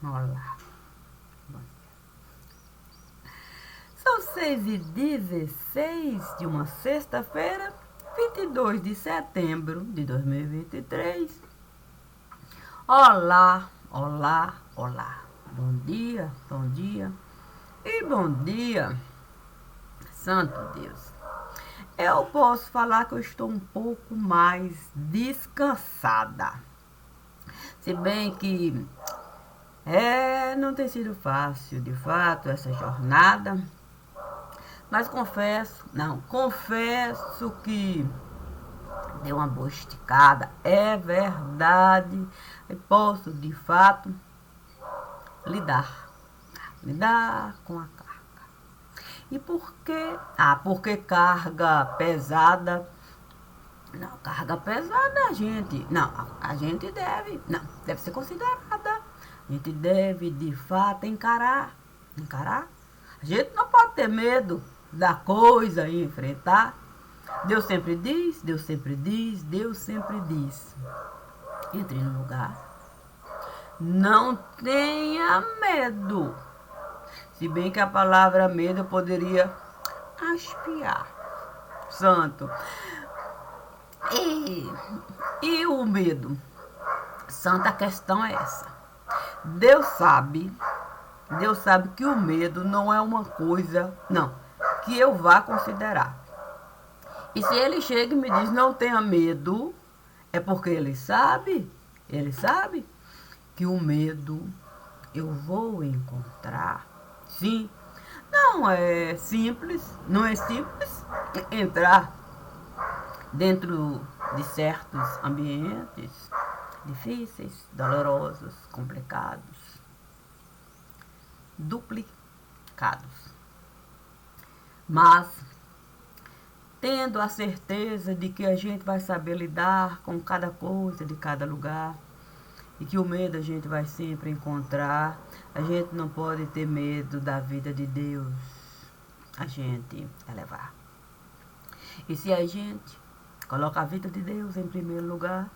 Olá. Bom dia. São 6h16 de uma sexta-feira, 22 de setembro de 2023. Olá, olá, olá. Bom dia e bom dia, Santo Deus. Eu posso falar que eu estou um pouco mais descansada. Se bem que não tem sido fácil, de fato, essa jornada. Mas confesso que deu uma boa esticada. É verdade. E posso, de fato, lidar com a carga. E por quê? Porque carga pesada. Não, carga pesada a gente deve ser considerada. A gente deve, de fato, encarar. A gente não pode ter medo da coisa e enfrentar. Deus sempre diz. Entre no lugar. Não tenha medo. Se bem que a palavra medo eu poderia aspiar. Santo. E o medo? Santa, a questão é essa. Deus sabe que o medo não é uma coisa, que eu vá considerar. E se ele chega e me diz não tenha medo, é porque ele sabe que o medo eu vou encontrar. Sim, não é simples entrar dentro de certos ambientes difíceis, dolorosos, complicados, duplicados. Mas tendo a certeza de que a gente vai saber lidar com cada coisa de cada lugar e que o medo a gente vai sempre encontrar, a gente não pode ter medo da vida de Deus. A gente levar. E se a gente coloca a vida de Deus em primeiro lugar,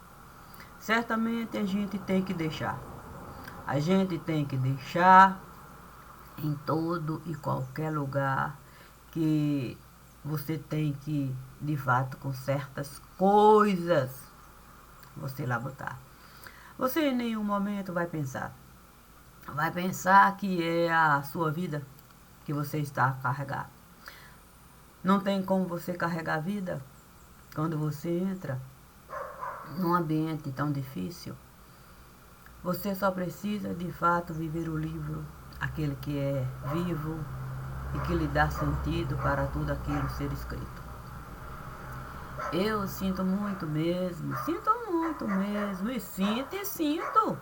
certamente a gente tem que deixar. A gente tem que deixar em todo e qualquer lugar que você tem que, de fato, com certas coisas, você lá botar. Você em nenhum momento vai pensar que é a sua vida que você está a carregar. Não tem como você carregar a vida quando você entra num ambiente tão difícil. Você só precisa, de fato, viver o livro, aquele que é vivo e que lhe dá sentido para tudo aquilo ser escrito. Eu sinto muito mesmo, e sinto.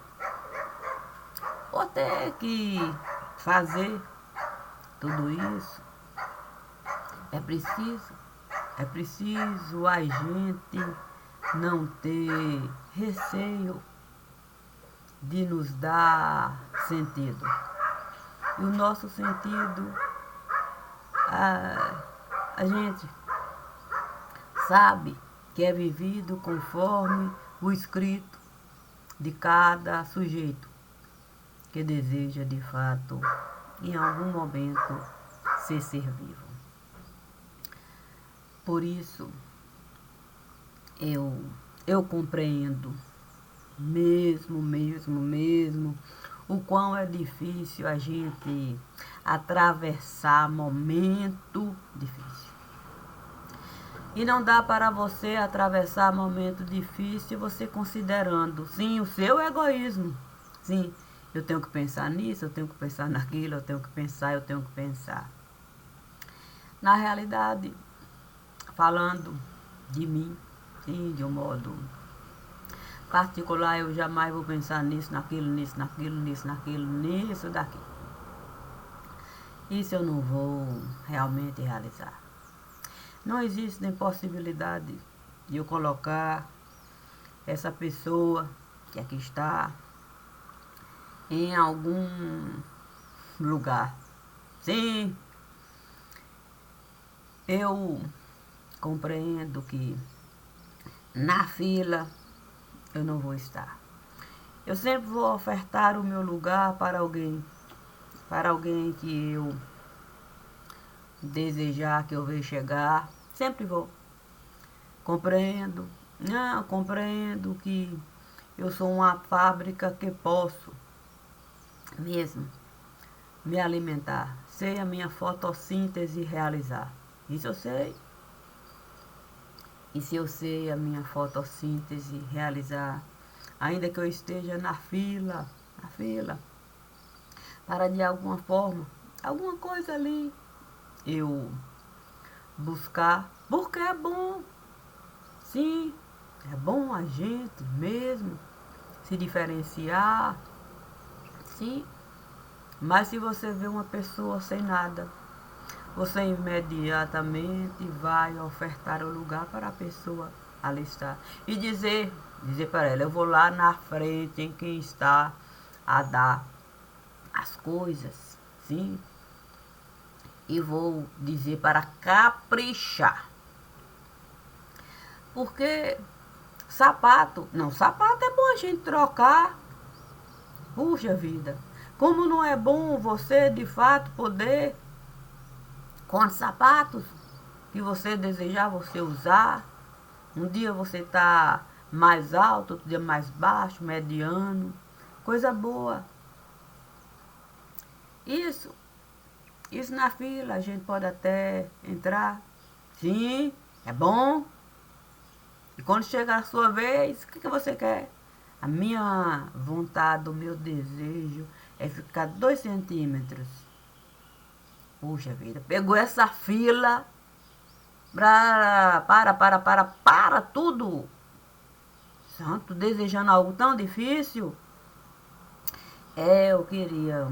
Vou ter que fazer tudo isso. É preciso a gente não ter receio de nos dar sentido. E o nosso sentido, a gente sabe que é vivido conforme o escrito de cada sujeito que deseja, de fato, em algum momento, ser vivo. Por isso, eu compreendo mesmo, o quão é difícil a gente atravessar momento difícil. E não dá para você atravessar momento difícil você considerando, sim, o seu egoísmo. Sim, eu tenho que pensar nisso, eu tenho que pensar naquilo, eu tenho que pensar. Na realidade, falando de mim, sim, de um modo particular, eu jamais vou pensar nisso, naquilo, nisso, daqui. Isso eu não vou realmente realizar. Não existe nem possibilidade de eu colocar essa pessoa que aqui está em algum lugar. Sim, eu compreendo que na fila eu não vou estar. Eu sempre vou ofertar o meu lugar para alguém que eu desejar que eu veja chegar. Sempre vou. Compreendo. Não, compreendo que eu sou uma fábrica que posso mesmo me alimentar. Sei a minha fotossíntese realizar. Isso eu sei. E se eu sei a minha fotossíntese realizar, ainda que eu esteja na fila, para de alguma forma, alguma coisa ali, eu buscar, porque é bom. Sim, é bom a gente mesmo se diferenciar. Sim, mas se você vê uma pessoa sem nada, você imediatamente vai ofertar o lugar para a pessoa ali estar. E dizer para ela, eu vou lá na frente em quem está a dar as coisas, sim, e vou dizer para caprichar. Porque sapato é bom a gente trocar. Puxa vida, como não é bom você de fato poder, com os sapatos que você desejar você usar, um dia você está mais alto, outro dia mais baixo, mediano, coisa boa. Isso, isso na fila a gente pode até entrar, sim, é bom. E quando chega a sua vez, o que você quer? A minha vontade, o meu desejo é ficar 2 centímetros. Puxa vida, pegou essa fila, para tudo. Santo, desejando algo tão difícil. Eu queria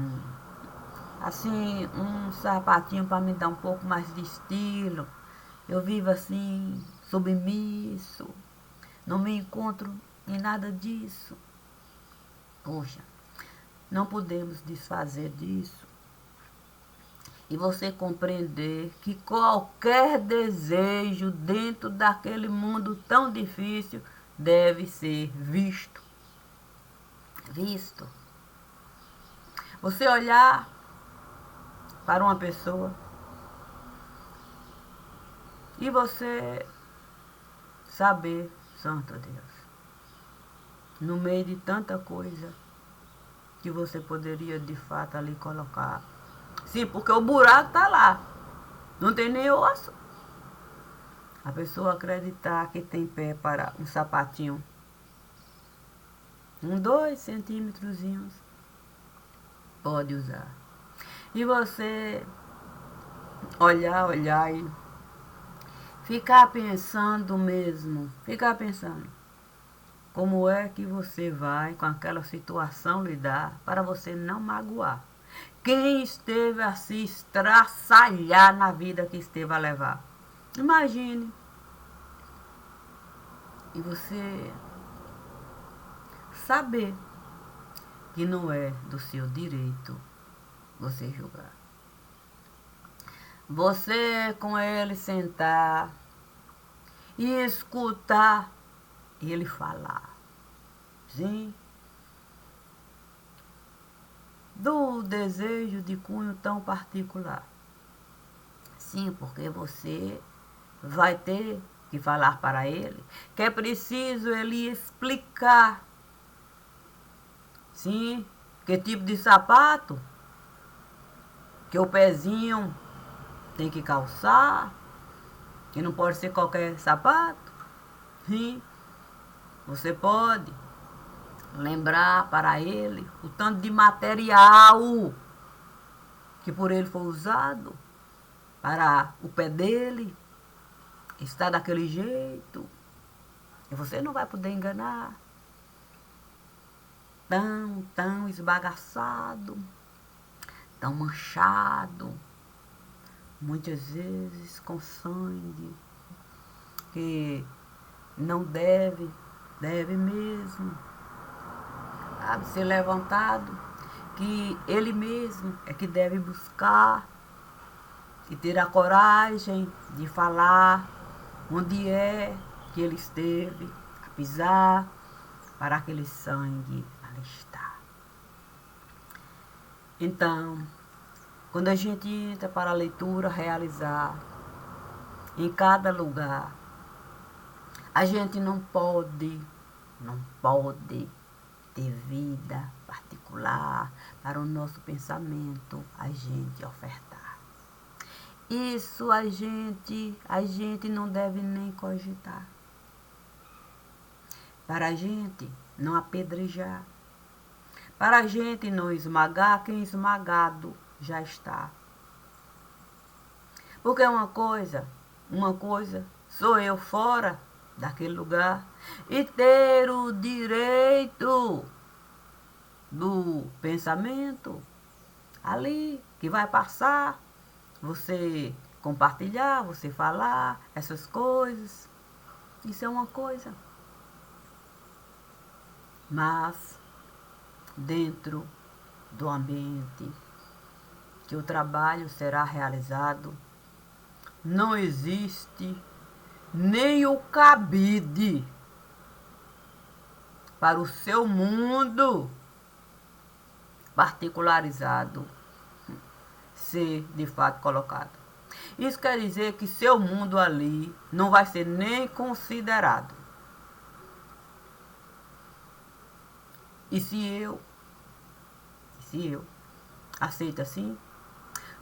um sapatinho para me dar um pouco mais de estilo. Eu vivo assim, submisso. Não me encontro em nada disso. Poxa, não podemos desfazer disso. E você compreender que qualquer desejo dentro daquele mundo tão difícil deve ser visto. Você olhar para uma pessoa e você saber, santo Deus, no meio de tanta coisa que você poderia de fato ali colocar. Sim, porque o buraco tá lá. Não tem nem osso. A pessoa acreditar que tem pé para um sapatinho. 2 centímetrozinhos. Pode usar. E você olhar e ficar pensando mesmo. Ficar pensando. Como é que você vai com aquela situação lidar para você não magoar? Quem esteve a se estraçalhar na vida que esteve a levar? Imagine. E você saber que não é do seu direito você julgar. Você com ele sentar e escutar ele falar. Sim. Do desejo de cunho tão particular. Sim, porque você vai ter que falar para ele que é preciso ele explicar. Sim, que tipo de sapato que o pezinho tem que calçar, que não pode ser qualquer sapato. Sim, você pode lembrar para ele o tanto de material que por ele foi usado para o pé dele estar daquele jeito. E você não vai poder enganar. Tão esbagaçado, tão manchado, muitas vezes com sangue, que não deve mesmo, sabe, ser levantado, que ele mesmo é que deve buscar e ter a coragem de falar onde é que ele esteve a pisar para aquele sangue ali está. Então, quando a gente entra para a leitura realizar em cada lugar, a gente não pode ter vida particular para o nosso pensamento a gente ofertar. Isso a gente não deve nem cogitar. Para a gente não apedrejar. Para a gente não esmagar quem esmagado já está. Porque uma coisa sou eu fora daquele lugar e ter o direito do pensamento ali que vai passar, você compartilhar, você falar essas coisas. Isso é uma coisa. Mas dentro do ambiente que o trabalho será realizado, não existe nem o cabide para o seu mundo particularizado ser de fato colocado. Isso quer dizer que seu mundo ali não vai ser nem considerado. E se eu aceito assim,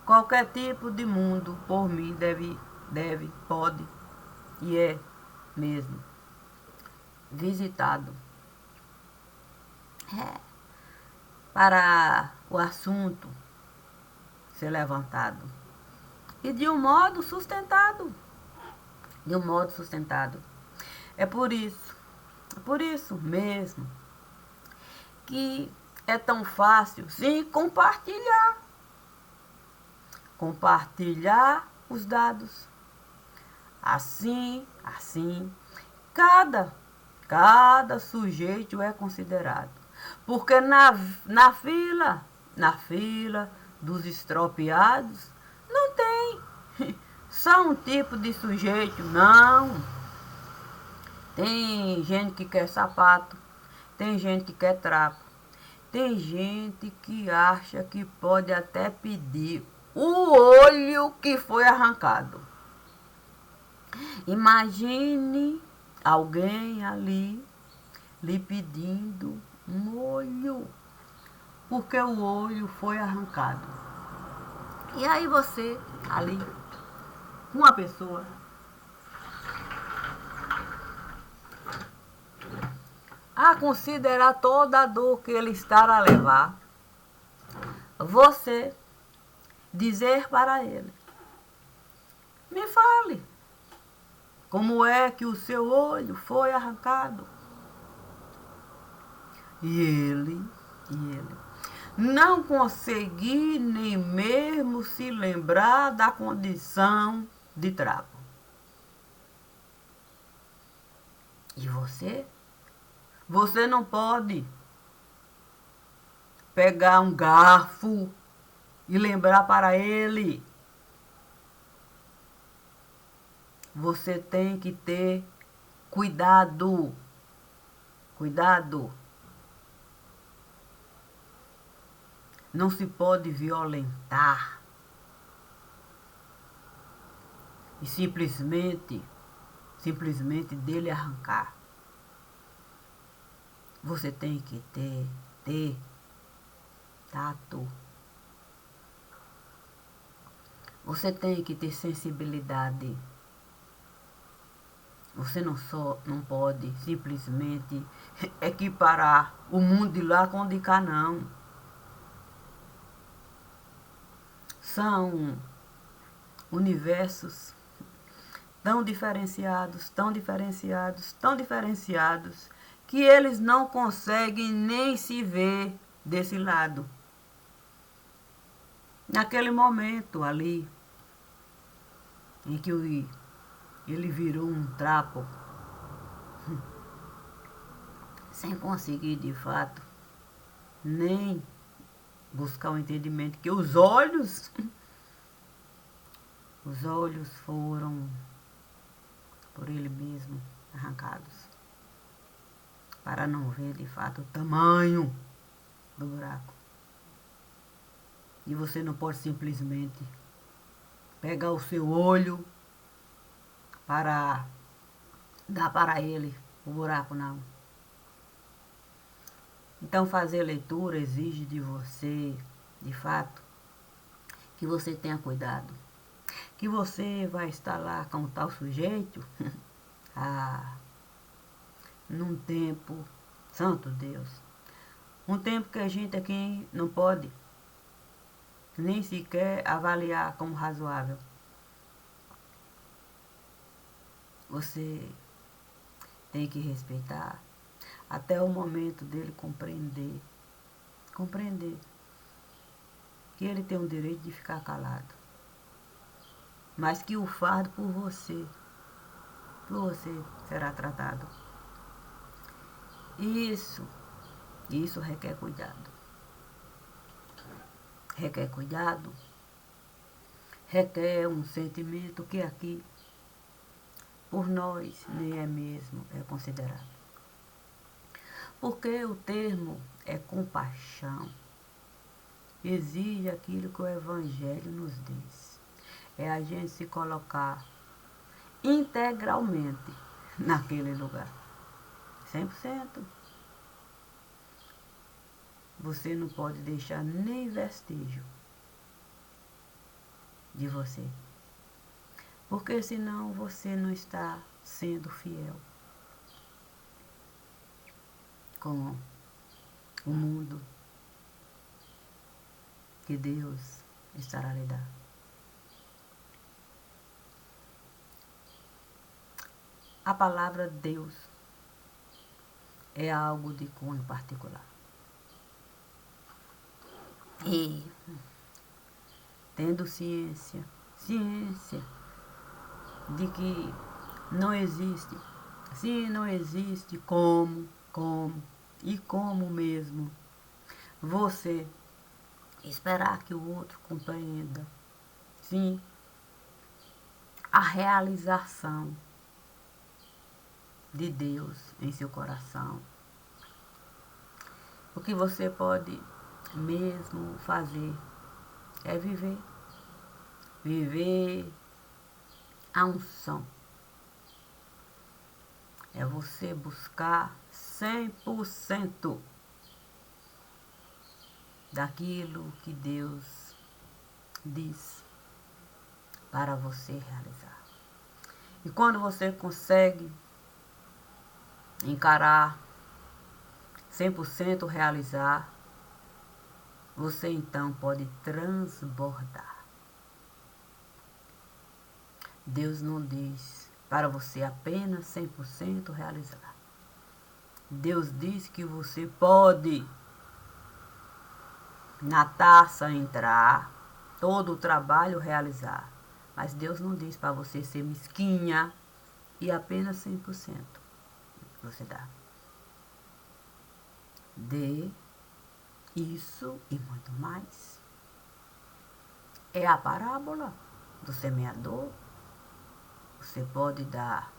qualquer tipo de mundo por mim pode e é mesmo visitado. Para o assunto ser levantado. E de um modo sustentado. É por isso mesmo, que é tão fácil, sim, compartilhar. Compartilhar os dados. Assim, cada sujeito é considerado. Porque na fila dos estropiados, não tem só um tipo de sujeito, não. Tem gente que quer sapato, tem gente que quer trapo, tem gente que acha que pode até pedir o olho que foi arrancado. Imagine alguém ali lhe pedindo um olho, porque o olho foi arrancado. E aí você, ali, uma pessoa, a considerar toda a dor que ele está a levar, você dizer para ele, me fale, como é que o seu olho foi arrancado? E ele não consegui nem mesmo se lembrar da condição de trapo. E você não pode pegar um garfo e lembrar para ele. Você tem que ter cuidado. Não se pode violentar e simplesmente dele arrancar. Você tem que ter tato. Você tem que ter sensibilidade. Você não pode simplesmente equiparar o mundo de lá com o de cá, não. São universos tão diferenciados, que eles não conseguem nem se ver desse lado. Naquele momento ali, em que ele virou um trapo, sem conseguir de fato nem buscar o entendimento que os olhos foram por ele mesmo arrancados, para não ver de fato o tamanho do buraco. E você não pode simplesmente pegar o seu olho para dar para ele o buraco, não. Então fazer leitura exige de você, de fato, que você tenha cuidado. Que você vai estar lá com o tal sujeito num tempo, santo Deus, um tempo que a gente aqui não pode nem sequer avaliar como razoável. Você tem que respeitar até o momento dele compreender que ele tem o direito de ficar calado, mas que o fardo por você será tratado. Isso requer cuidado. Requer cuidado, requer um sentimento que aqui, por nós, nem é mesmo é considerado. Porque o termo é compaixão. Exige aquilo que o Evangelho nos diz. É a gente se colocar integralmente naquele lugar. 100%. Você não pode deixar nem vestígio de você. Porque senão você não está sendo fiel com o mundo que Deus estará lhe dando. A palavra Deus é algo de cunho particular. E tendo ciência de que não existe, se não existe como mesmo você esperar que o outro compreenda, sim, a realização de Deus em seu coração. O que você pode mesmo fazer é viver a unção. É você buscar 100% daquilo que Deus diz para você realizar. E quando você consegue encarar 100% realizar, você então pode transbordar. Deus não diz para você apenas 100% realizar. Deus diz que você pode na taça entrar, todo o trabalho realizar. Mas Deus não diz para você ser mesquinha e apenas 100% você dá. Dê isso e muito mais. É a parábola do semeador. Você pode dar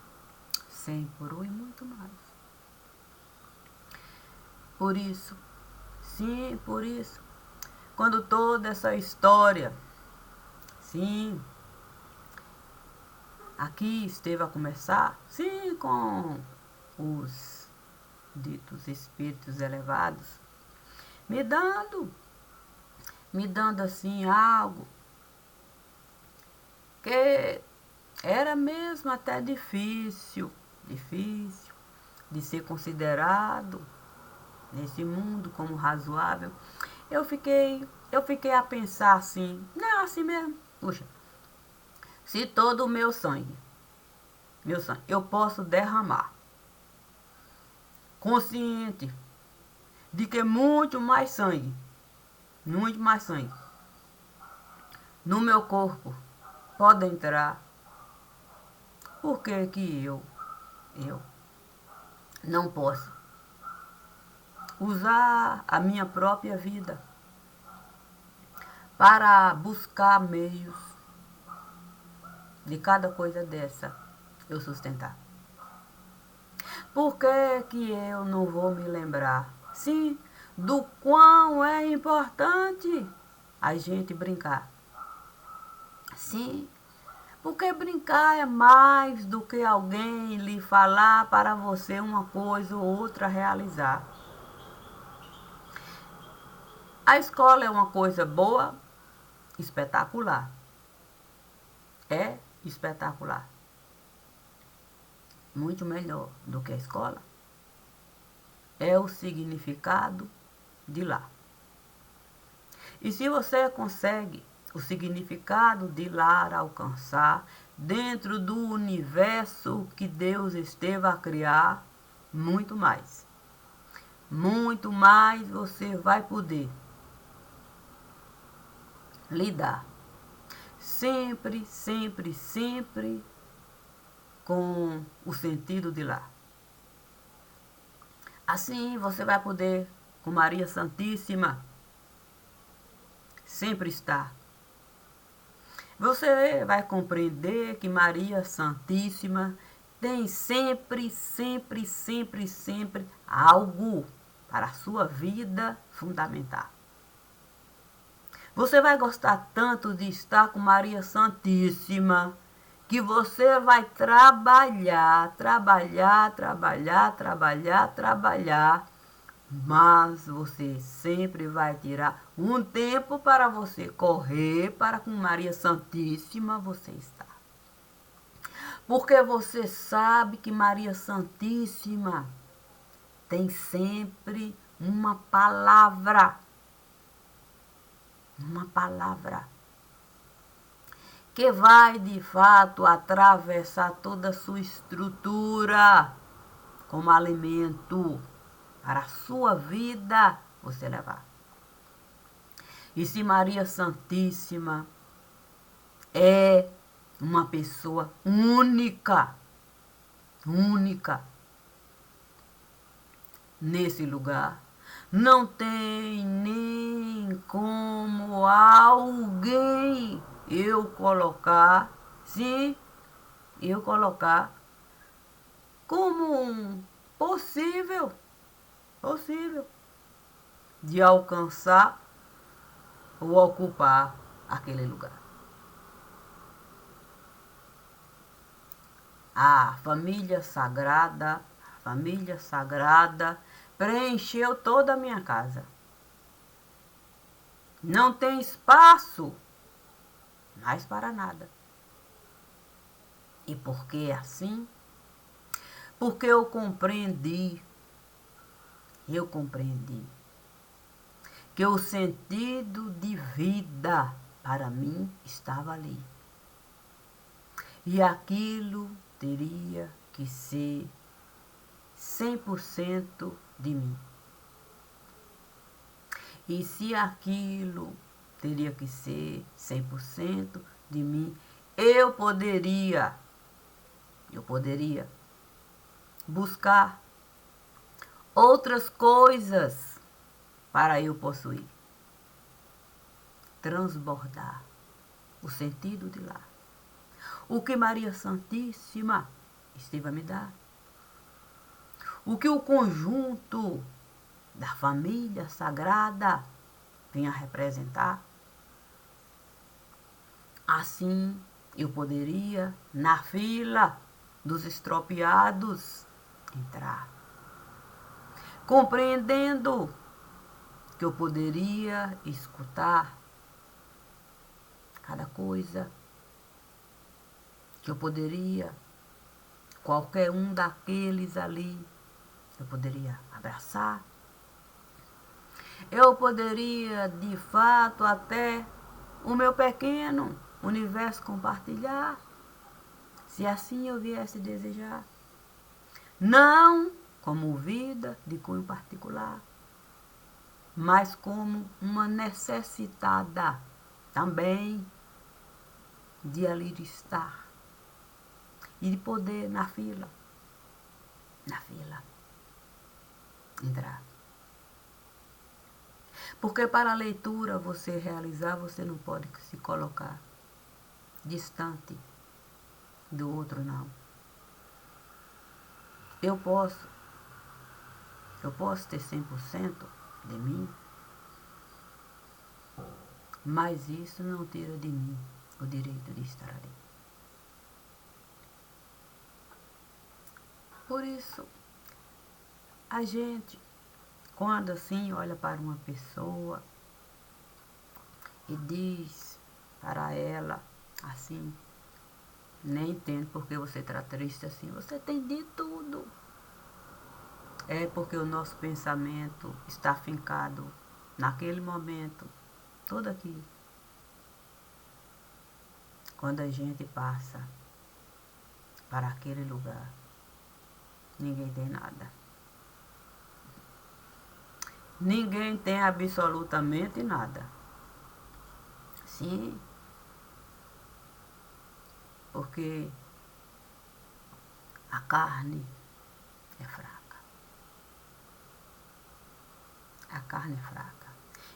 100 por 1 e muito mais. Por isso, sim, por isso, quando toda essa história, sim, aqui esteve a começar, sim, com os ditos espíritos elevados, me dando assim algo que era mesmo até difícil de ser considerado nesse mundo como razoável. Eu fiquei a pensar assim, não, assim mesmo, puxa, se todo o meu sangue, eu posso derramar, consciente de que muito mais sangue no meu corpo pode entrar, por que que eu não posso usar a minha própria vida para buscar meios de cada coisa dessa eu sustentar? Por que que eu não vou me lembrar? Sim, do quão é importante a gente brincar. Sim, porque brincar é mais do que alguém lhe falar para você uma coisa ou outra realizar. A escola é uma coisa boa, espetacular. É espetacular. Muito melhor do que a escola é o significado de lá. E se você consegue o significado de lá alcançar dentro do universo que Deus esteve a criar, muito mais. Muito mais você vai poder lidar. Sempre, sempre, sempre com o sentido de lá. Assim você vai poder, com Maria Santíssima, sempre estar. Você vai compreender que Maria Santíssima tem sempre, sempre, sempre, sempre algo para a sua vida fundamental. Você vai gostar tanto de estar com Maria Santíssima que você vai trabalhar, trabalhar, trabalhar, trabalhar, trabalhar, mas você sempre vai tirar um tempo para você correr para com Maria Santíssima você estar. Porque você sabe que Maria Santíssima tem sempre uma palavra que vai de fato atravessar toda a sua estrutura como alimento para a sua vida você levar. E se Maria Santíssima é uma pessoa única nesse lugar, não tem nem como alguém eu colocar como um possível de alcançar ou ocupar aquele lugar. A família sagrada preencheu toda a minha casa. Não tem espaço mais para nada. E por que assim? Porque eu compreendi que o sentido de vida para mim estava ali. E aquilo teria que ser 100% de mim. E se aquilo teria que ser 100% de mim, eu poderia buscar outras coisas para eu possuir. Transbordar o sentido de lá. O que Maria Santíssima esteve a me dar. O que o conjunto da família sagrada vem a representar. Assim, eu poderia, na fila dos estropiados, entrar. Compreendendo que eu poderia escutar cada coisa, que eu poderia, qualquer um daqueles ali, eu poderia abraçar. Eu poderia, de fato, até o meu pequeno universo compartilhar, se assim eu viesse desejar. Não como vida de cunho particular, mas como uma necessitada também de ali estar e de poder na fila, entrar. Porque para a leitura você realizar, você não pode se colocar distante do outro, não. Eu posso ter 100% de mim, mas isso não tira de mim o direito de estar ali. Por isso, a gente, quando assim olha para uma pessoa e diz para ela assim, nem entendo porque você está triste assim, você tem de tudo. É porque o nosso pensamento está fincado naquele momento, todo aqui. Quando a gente passa para aquele lugar, ninguém tem nada. Ninguém tem absolutamente nada. Sim, porque a carne é fraca. A carne é fraca.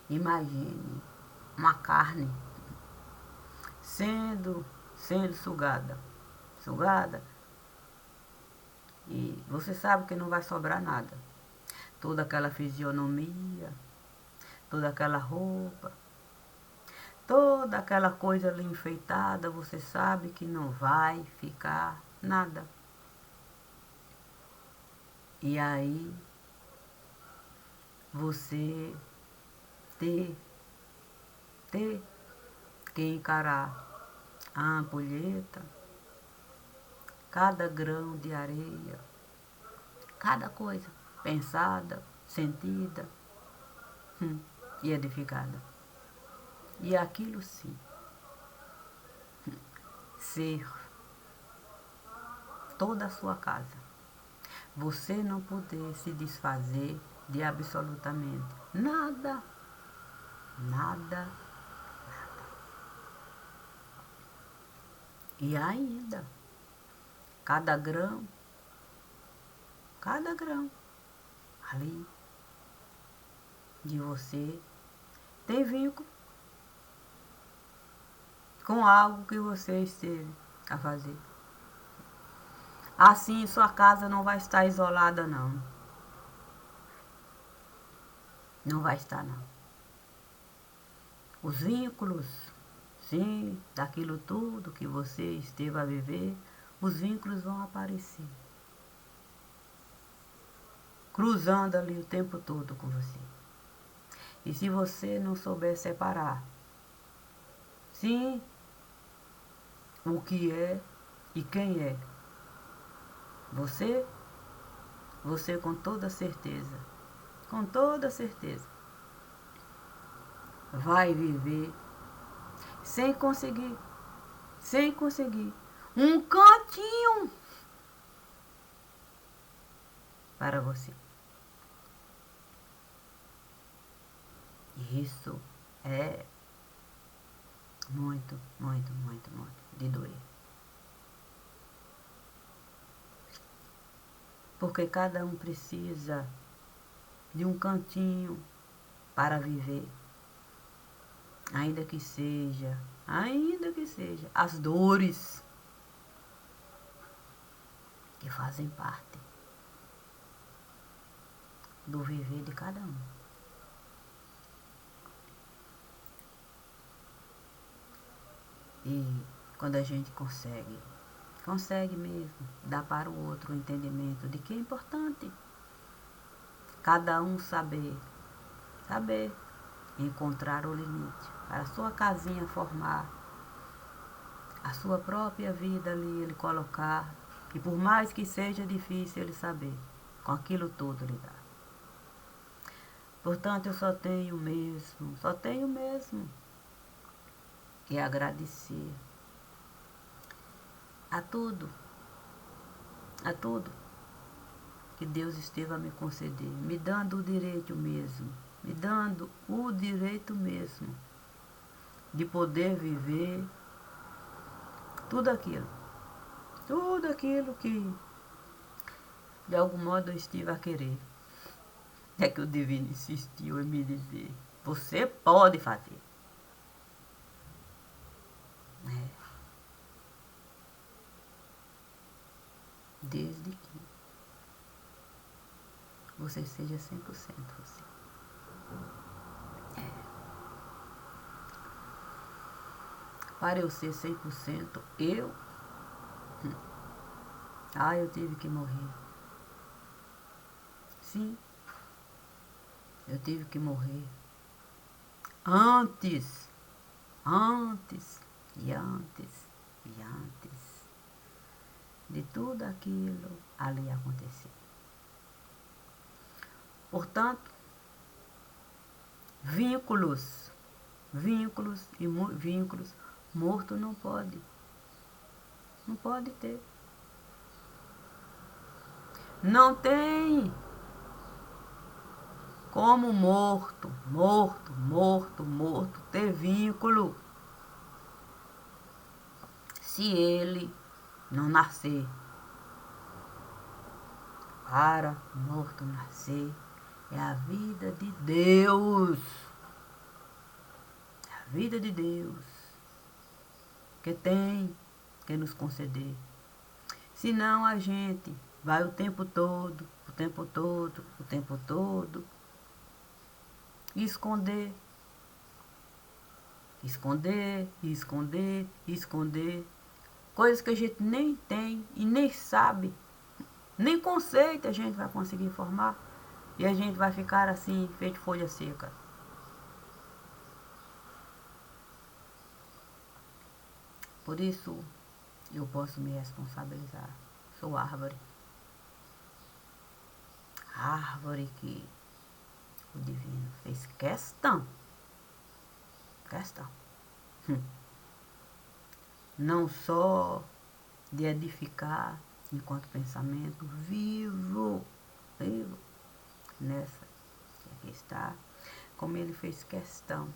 Imagine uma carne sendo sugada. Sugada. E você sabe que não vai sobrar nada. Toda aquela fisionomia, toda aquela roupa, toda aquela coisa ali enfeitada, você sabe que não vai ficar nada. E aí você ter que encarar a ampulheta, cada grão de areia, cada coisa pensada, sentida e edificada. E aquilo sim, ser toda a sua casa. Você não poder se desfazer de absolutamente nada, nada. E ainda, cada grão ali de você tem vínculo com algo que você esteve a fazer. Assim, sua casa não vai estar isolada, não. Não vai estar, não. Os vínculos, sim, daquilo tudo que você esteve a viver, os vínculos vão aparecer. Cruzando ali o tempo todo com você. E se você não souber separar, sim, o que é e quem é, você com toda certeza, vai viver sem conseguir um cantinho para você. Isso é muito, muito, muito, muito de doer. Porque cada um precisa de um cantinho para viver. Ainda que seja as dores que fazem parte do viver de cada um. E quando a gente consegue mesmo dar para o outro o entendimento de que é importante cada um saber encontrar o limite para a sua casinha formar, a sua própria vida ali ele colocar, e por mais que seja difícil ele saber, com aquilo tudo lidar. Portanto, eu só tenho mesmo que agradecer a tudo que Deus esteve a me conceder, me dando o direito mesmo de poder viver tudo aquilo que de algum modo eu estive a querer. É que o Divino insistiu em me dizer, você pode fazer. É. Desde que você seja 100% você. Para eu ser 100%, eu tive que morrer. Sim, eu tive que morrer. Antes e antes de tudo aquilo ali acontecer. Portanto, vínculos, morto não pode ter. Não tem como morto ter vínculo se ele não nascer. Para morto nascer é a vida de Deus. É a vida de Deus que tem que nos conceder. Senão a gente vai o tempo todo esconder coisas que a gente nem tem e nem sabe, nem conceito a gente vai conseguir formar, e a gente vai ficar assim, feito folha seca. Por isso eu posso me responsabilizar. Sou árvore que o divino fez questão não só de edificar enquanto pensamento vivo nessa que aqui está, como ele fez questão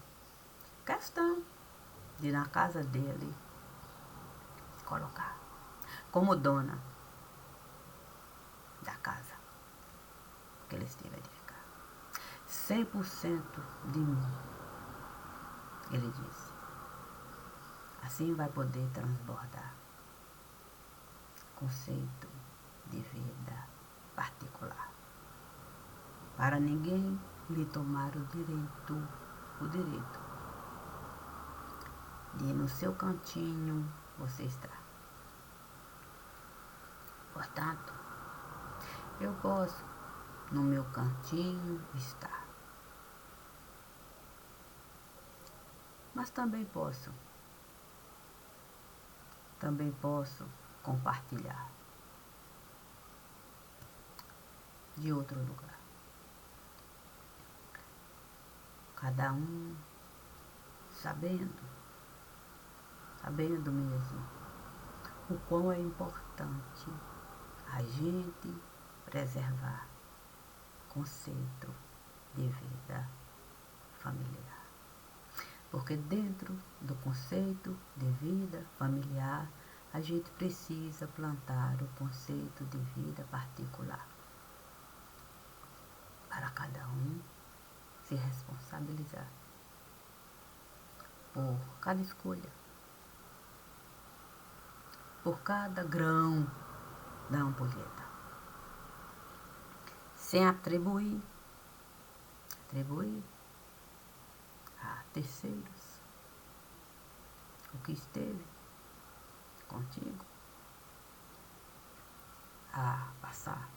de na casa dele se colocar como dona da casa que ele esteve a edificar. 100% de mim, ele disse. Assim vai poder transbordar conceito de vida particular, para ninguém lhe tomar o direito de no seu cantinho você estar. Portanto, eu posso no meu cantinho estar, mas também posso compartilhar de outro lugar. Cada um sabendo mesmo o quão é importante a gente preservar conceito de vida familiar. Porque dentro do conceito de vida familiar, a gente precisa plantar o conceito de vida particular. Para cada um se responsabilizar por cada escolha, por cada grão da ampulheta, sem atribuir a terceiros o que esteve contigo a passar.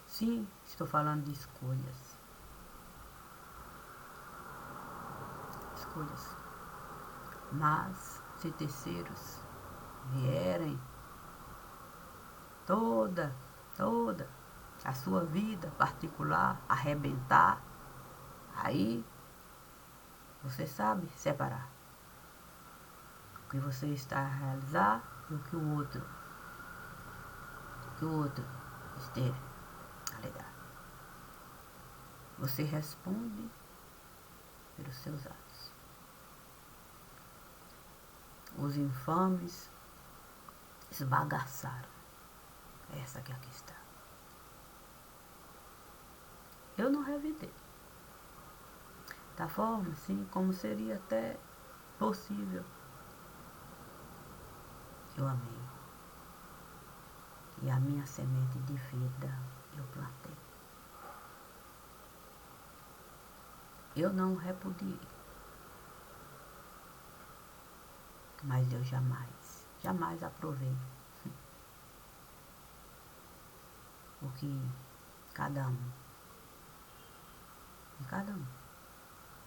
Sim, estou falando de escolhas. Mas se terceiros vierem toda a sua vida particular arrebentar, aí você sabe separar o que você está a realizar e o que o outro esteve a lhe dar. Você responde pelos seus atos. Os infames esbagaçaram essa que aqui está. Eu não revidei. Da forma, assim, como seria até possível. Eu amei. E a minha semente de vida eu plantei. Eu não repudiei. Mas eu jamais aprovei o que cada um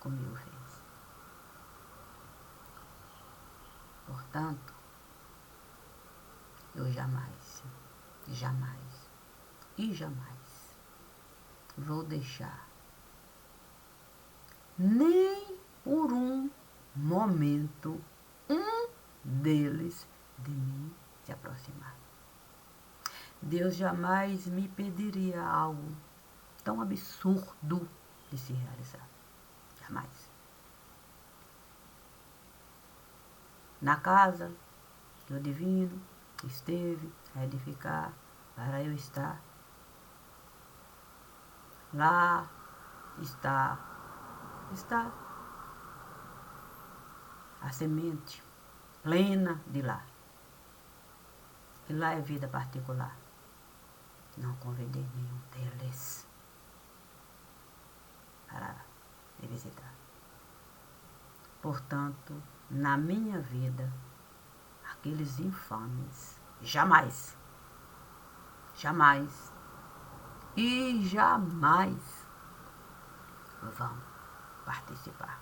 comigo fez. Portanto, eu jamais vou deixar nem por um momento um deles de mim se aproximar. Deus jamais me pediria algo tão absurdo de se realizar. Jamais. Na casa que o divino esteve a edificar para eu estar, lá está a semente plena de lá. E lá é vida particular. Não convidei nenhum deles para me visitar. Portanto, na minha vida, aqueles infames jamais vão participar.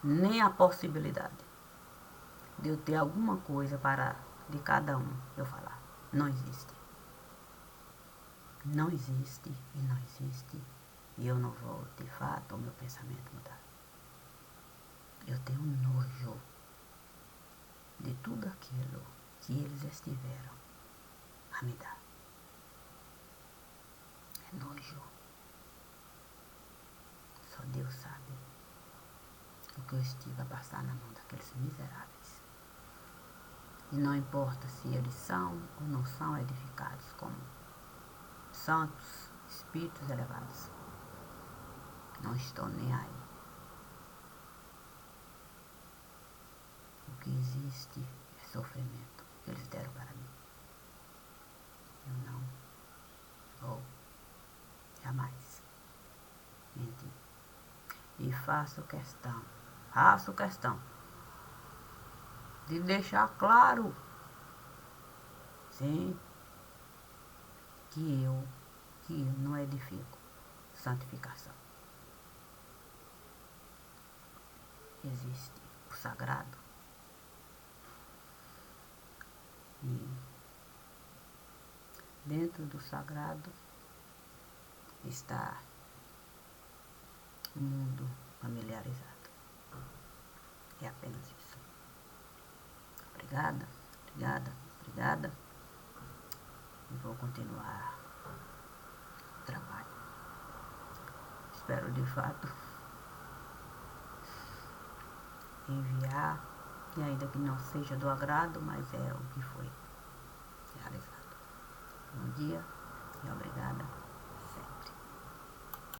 Nem a possibilidade de eu ter alguma coisa para de cada um eu falar. Não existe. Não existe e não existe. E eu não vou, de fato, o meu pensamento mudar. Eu tenho nojo de tudo aquilo que eles estiveram a me dar. É nojo. Só Deus sabe o que eu estive a passar na mão daqueles miseráveis. E não importa se eles são ou não são edificados como santos, espíritos elevados. Não estou nem aí. O que existe é sofrimento que eles deram para mim. Eu não vou jamais mentir. E faço questão de deixar claro, sim, que eu não edifico santificação. Existe o sagrado e dentro do sagrado está o mundo familiarizado. É apenas isso. Obrigada. E vou continuar o trabalho. Espero de fato enviar, e ainda que não seja do agrado, mas é o que foi realizado. Bom dia e obrigada.